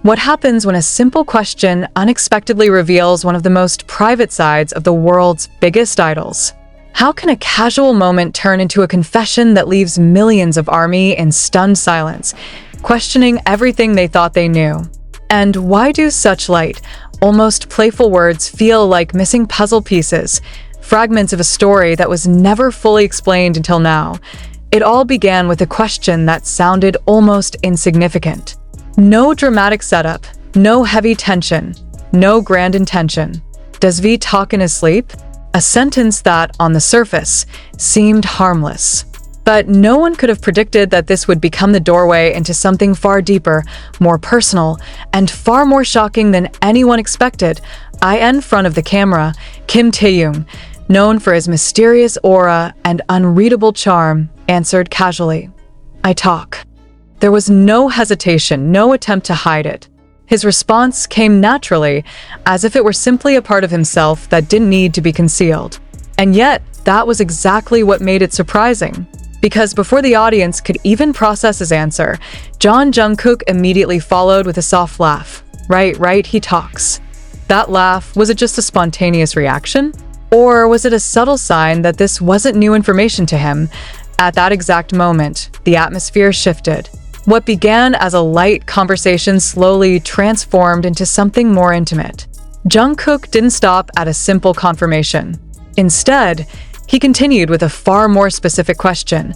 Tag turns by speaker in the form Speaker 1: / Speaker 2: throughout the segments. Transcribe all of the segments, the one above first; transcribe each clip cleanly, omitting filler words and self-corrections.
Speaker 1: What happens when a simple question unexpectedly reveals one of the most private sides of the world's biggest idols? How can a casual moment turn into a confession that leaves millions of ARMY in stunned silence, questioning everything they thought they knew? And why do such light, almost playful words feel like missing puzzle pieces, fragments of a story that was never fully explained until now? It all began with a question that sounded almost insignificant. No dramatic setup, no heavy tension, no grand intention. Does V talk in his sleep? A sentence that, on the surface, seemed harmless. But no one could have predicted that this would become the doorway into something far deeper, more personal, and far more shocking than anyone expected. In front of the camera, Kim Taehyung, known for his mysterious aura and unreadable charm, answered casually, "I talk." There was no hesitation, no attempt to hide it. His response came naturally, as if it were simply a part of himself that didn't need to be concealed. And yet, that was exactly what made it surprising. Because before the audience could even process his answer, JEON JUNGKOOK immediately followed with a soft laugh. Right, he talks. That laugh, was it just a spontaneous reaction? Or was it a subtle sign that this wasn't new information to him? At that exact moment, the atmosphere shifted. What began as a light conversation slowly transformed into something more intimate. Jungkook didn't stop at a simple confirmation. Instead, he continued with a far more specific question,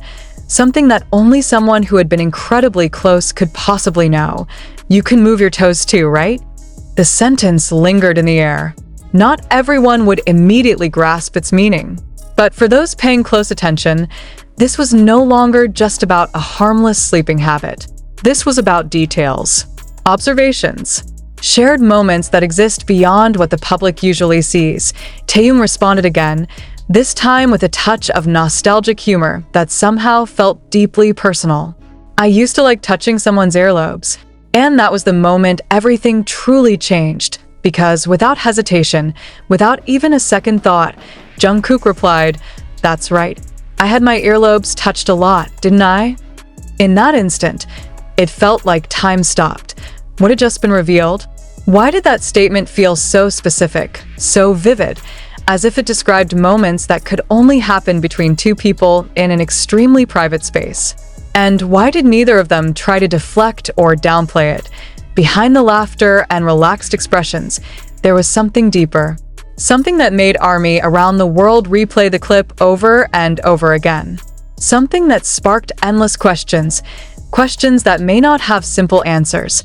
Speaker 1: something that only someone who had been incredibly close could possibly know. "You can move your toes too, right?" The sentence lingered in the air. Not everyone would immediately grasp its meaning. But for those paying close attention, this was no longer just about a harmless sleeping habit. This was about details, observations, shared moments that exist beyond what the public usually sees. Taehyung responded again, this time with a touch of nostalgic humor that somehow felt deeply personal. "I used to like touching someone's earlobes." And that was the moment everything truly changed. Because without hesitation, without even a second thought, Jungkook replied, "That's right. I had my earlobes touched a lot, didn't I?" In that instant, it felt like time stopped. What had just been revealed? Why did that statement feel so specific, so vivid, as if it described moments that could only happen between two people in an extremely private space? And why did neither of them try to deflect or downplay it? Behind the laughter and relaxed expressions, there was something deeper. Something that made ARMY around the world replay the clip over and over again. Something that sparked endless questions, questions that may not have simple answers.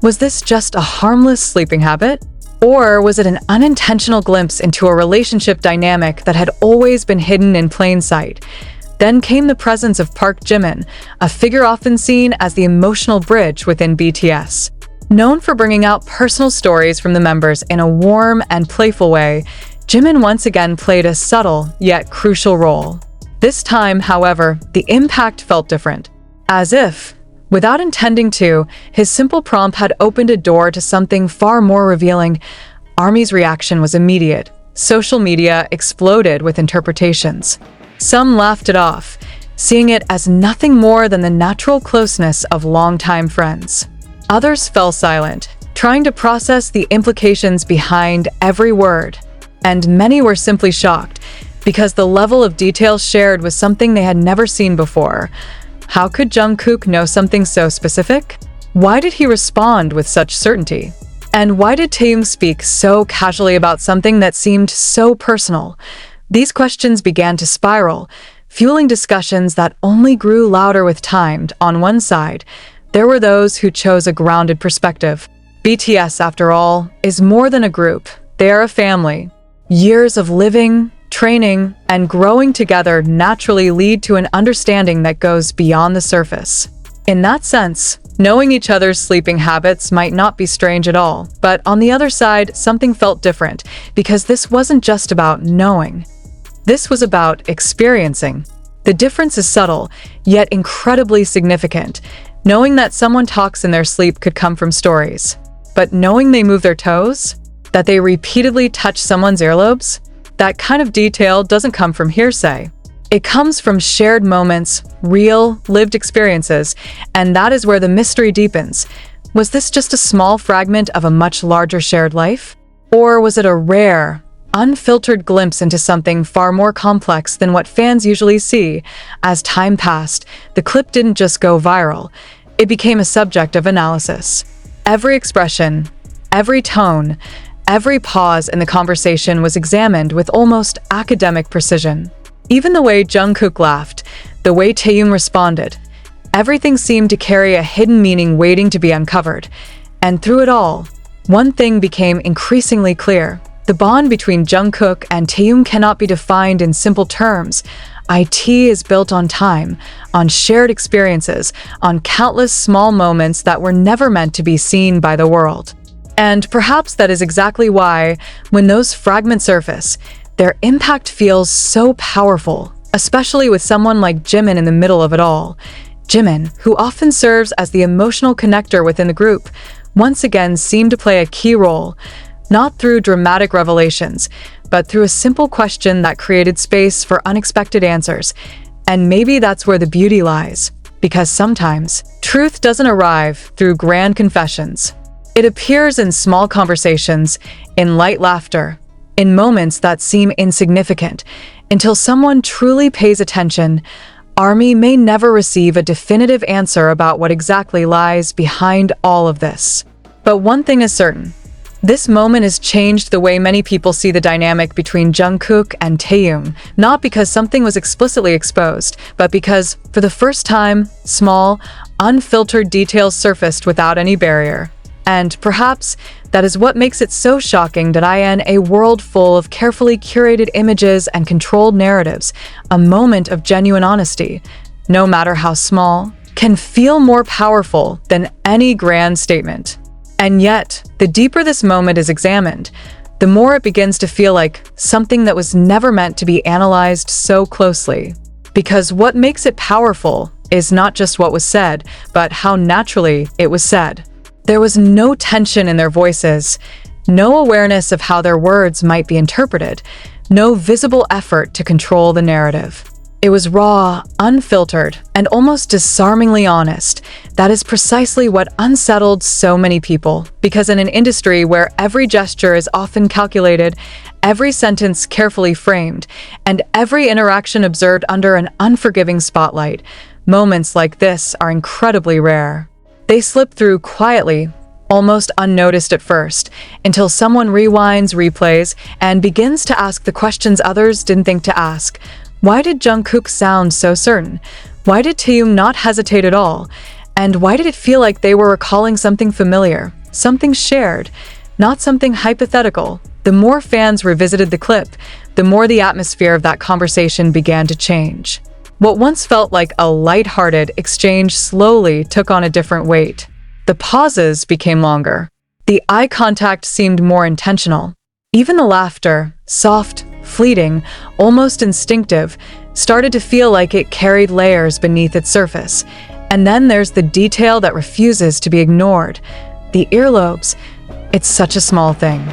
Speaker 1: Was this just a harmless sleeping habit? Or was it an unintentional glimpse into a relationship dynamic that had always been hidden in plain sight? Then came the presence of Park Jimin, a figure often seen as the emotional bridge within BTS. Known for bringing out personal stories from the members in a warm and playful way, Jimin once again played a subtle yet crucial role. This time, however, the impact felt different. As if, without intending to, his simple prompt had opened a door to something far more revealing. ARMY's reaction was immediate. Social media exploded with interpretations. Some laughed it off, seeing it as nothing more than the natural closeness of longtime friends. Others fell silent, trying to process the implications behind every word. And many were simply shocked, because the level of detail shared was something they had never seen before. How could Jungkook know something so specific? Why did he respond with such certainty? And why did Taehyung speak so casually about something that seemed so personal? These questions began to spiral, fueling discussions that only grew louder with time. On one side, there were those who chose a grounded perspective. BTS, after all, is more than a group. They are a family. Years of living, training, and growing together naturally lead to an understanding that goes beyond the surface. In that sense, knowing each other's sleeping habits might not be strange at all. But on the other side, something felt different, because this wasn't just about knowing. This was about experiencing. The difference is subtle, yet incredibly significant. Knowing that someone talks in their sleep could come from stories. But knowing they move their toes? That they repeatedly touch someone's earlobes? That kind of detail doesn't come from hearsay. It comes from shared moments, real, lived experiences, and that is where the mystery deepens. Was this just a small fragment of a much larger shared life? Or was it a rare, unfiltered glimpse into something far more complex than what fans usually see? As time passed, the clip didn't just go viral. It became a subject of analysis. Every expression, every tone, every pause in the conversation was examined with almost academic precision. Even the way Jungkook laughed, the way Taehyung responded, everything seemed to carry a hidden meaning waiting to be uncovered. And through it all, one thing became increasingly clear. The bond between Jungkook and Taehyung cannot be defined in simple terms. IT is built on time, on shared experiences, on countless small moments that were never meant to be seen by the world. And perhaps that is exactly why, when those fragments surface, their impact feels so powerful, especially with someone like Jimin in the middle of it all. Jimin, who often serves as the emotional connector within the group, once again seemed to play a key role, not through dramatic revelations, but through a simple question that created space for unexpected answers. And maybe that's where the beauty lies, because sometimes truth doesn't arrive through grand confessions. It appears in small conversations, in light laughter, in moments that seem insignificant. Until someone truly pays attention, ARMY may never receive a definitive answer about what exactly lies behind all of this. But one thing is certain. This moment has changed the way many people see the dynamic between Jungkook and Taehyung, not because something was explicitly exposed, but because, for the first time, small, unfiltered details surfaced without any barrier. And perhaps that is what makes it so shocking that in a world full of carefully curated images and controlled narratives, a moment of genuine honesty, no matter how small, can feel more powerful than any grand statement. And yet, the deeper this moment is examined, the more it begins to feel like something that was never meant to be analyzed so closely. Because what makes it powerful is not just what was said, but how naturally it was said. There was no tension in their voices, no awareness of how their words might be interpreted, no visible effort to control the narrative. It was raw, unfiltered, and almost disarmingly honest. That is precisely what unsettled so many people, because in an industry where every gesture is often calculated, every sentence carefully framed, and every interaction observed under an unforgiving spotlight, moments like this are incredibly rare. They slip through quietly, almost unnoticed at first, until someone rewinds, replays, and begins to ask the questions others didn't think to ask. Why did Jungkook sound so certain? Why did Taehyung not hesitate at all? And why did it feel like they were recalling something familiar, something shared, not something hypothetical? The more fans revisited the clip, the more the atmosphere of that conversation began to change. What once felt like a light-hearted exchange slowly took on a different weight. The pauses became longer. The eye contact seemed more intentional. Even the laughter, soft, fleeting, almost instinctive, started to feel like it carried layers beneath its surface. And then there's the detail that refuses to be ignored. The earlobes. It's such a small thing.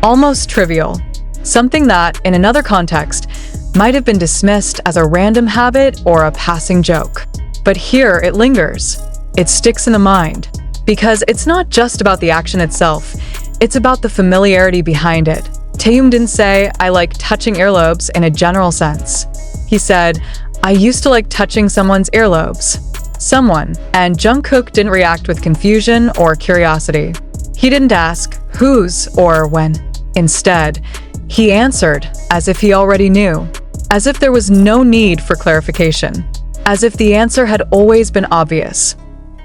Speaker 1: Almost trivial. Something that, in another context, might have been dismissed as a random habit or a passing joke. But here it lingers. It sticks in the mind. Because it's not just about the action itself, it's about the familiarity behind it. Taehyung didn't say, "I like touching earlobes" in a general sense. He said, "I used to like touching someone's earlobes." Someone, and Jungkook didn't react with confusion or curiosity. He didn't ask whose or when. Instead, he answered as if he already knew. As if there was no need for clarification. As if the answer had always been obvious.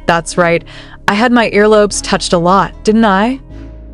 Speaker 1: "That's right, I had my earlobes touched a lot, didn't I?"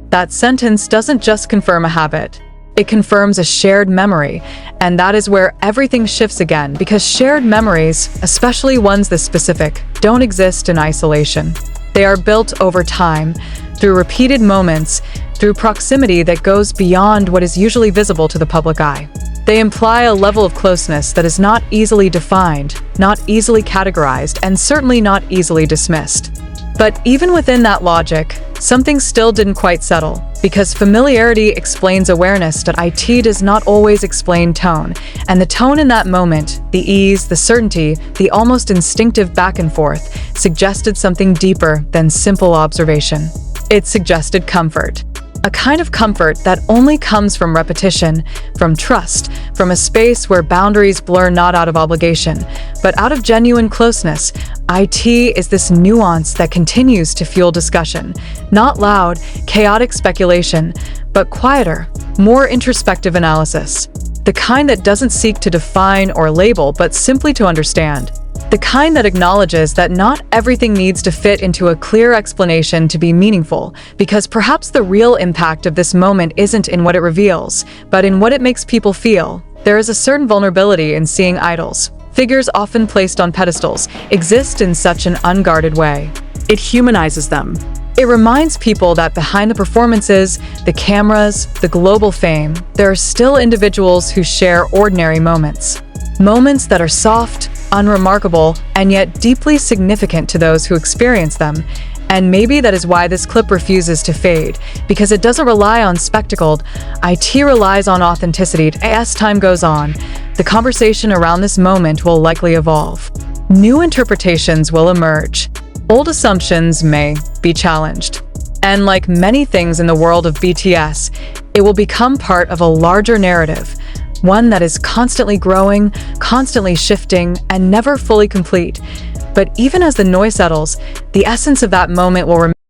Speaker 1: That sentence doesn't just confirm a habit. It confirms a shared memory, and that is where everything shifts again, because shared memories, especially ones this specific, don't exist in isolation. They are built over time, through repeated moments, through proximity that goes beyond what is usually visible to the public eye. They imply a level of closeness that is not easily defined, not easily categorized, and certainly not easily dismissed. But even within that logic, something still didn't quite settle. Because familiarity explains awareness, but IT does not always explain tone. And the tone in that moment, the ease, the certainty, the almost instinctive back and forth, suggested something deeper than simple observation. It suggested comfort. A kind of comfort that only comes from repetition, from trust, from a space where boundaries blur not out of obligation, but out of genuine closeness. IT is this nuance that continues to fuel discussion. Not loud, chaotic speculation, but quieter, more introspective analysis. The kind that doesn't seek to define or label, but simply to understand. The kind that acknowledges that not everything needs to fit into a clear explanation to be meaningful, because perhaps the real impact of this moment isn't in what it reveals, but in what it makes people feel. There is a certain vulnerability in seeing idols. Figures often placed on pedestals exist in such an unguarded way. It humanizes them. It reminds people that behind the performances, the cameras, the global fame, there are still individuals who share ordinary moments. Moments that are soft, unremarkable, and yet deeply significant to those who experience them. And maybe that is why this clip refuses to fade, because it doesn't rely on spectacle. IT relies on authenticity. As time goes on, the conversation around this moment will likely evolve. New interpretations will emerge. Old assumptions may be challenged. And like many things in the world of BTS, it will become part of a larger narrative, one that is constantly growing, constantly shifting, and never fully complete. But even as the noise settles, the essence of that moment will remain.